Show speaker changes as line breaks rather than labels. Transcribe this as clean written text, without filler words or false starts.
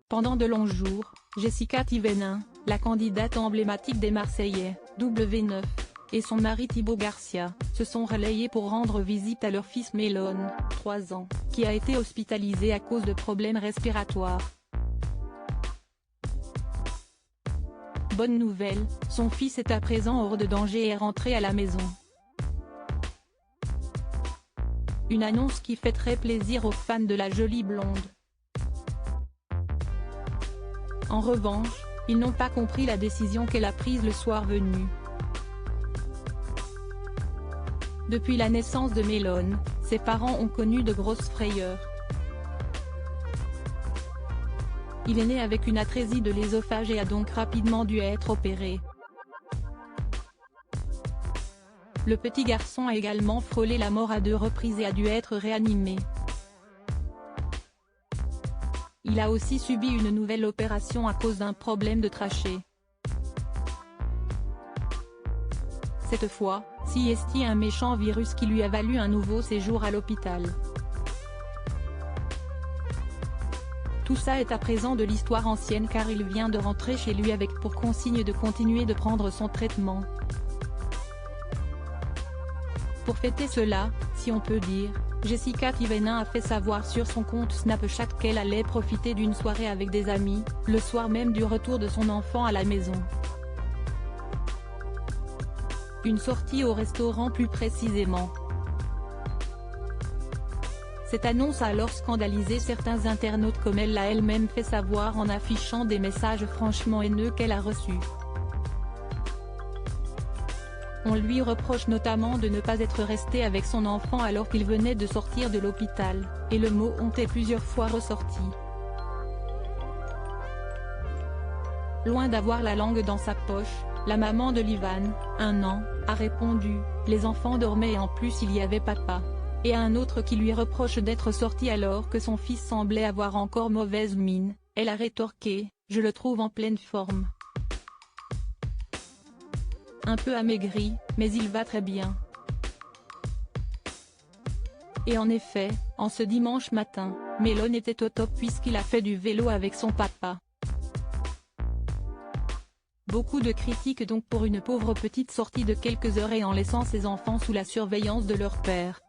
Pendant de longs jours, Jessica Thévenin, la candidate emblématique des Marseillais, W9, et son mari Thibaut Garcia, se sont relayés pour rendre visite à leur fils Mélon, 3 ans, qui a été hospitalisé à cause de problèmes respiratoires. Bonne nouvelle, son fils est à présent hors de danger et est rentré à la maison. Une annonce qui fait très plaisir aux fans de la jolie blonde. En revanche, ils n'ont pas compris la décision qu'elle a prise le soir venu. Depuis la naissance de Mélon, ses parents ont connu de grosses frayeurs. Il est né avec une atrésie de l'ésophage et a donc rapidement dû être opéré. Le petit garçon a également frôlé la mort à 2 reprises et a dû être réanimé. Il a aussi subi une nouvelle opération à cause d'un problème de trachée. Cette fois, c'est un méchant virus qui lui a valu un nouveau séjour à l'hôpital. Tout ça est à présent de l'histoire ancienne car il vient de rentrer chez lui avec pour consigne de continuer de prendre son traitement. Pour fêter cela, si on peut dire, Jessica Thévenin a fait savoir sur son compte Snapchat qu'elle allait profiter d'une soirée avec des amis, le soir même du retour de son enfant à la maison. Une sortie au restaurant plus précisément. Cette annonce a alors scandalisé certains internautes comme elle l'a elle-même fait savoir en affichant des messages franchement haineux qu'elle a reçus. On lui reproche notamment de ne pas être resté avec son enfant alors qu'il venait de sortir de l'hôpital, et le mot honte est plusieurs fois ressorti. Loin d'avoir la langue dans sa poche, la maman de Livan, 1 an, a répondu « Les enfants dormaient et en plus il y avait papa ». Et à un autre qui lui reproche d'être sorti alors que son fils semblait avoir encore mauvaise mine, elle a rétorqué « Je le trouve en pleine forme. Un peu amaigri, mais il va très bien. » Et en effet, en ce dimanche matin, Mélon était au top puisqu'il a fait du vélo avec son papa. Beaucoup de critiques donc pour une pauvre petite sortie de quelques heures et en laissant ses enfants sous la surveillance de leur père.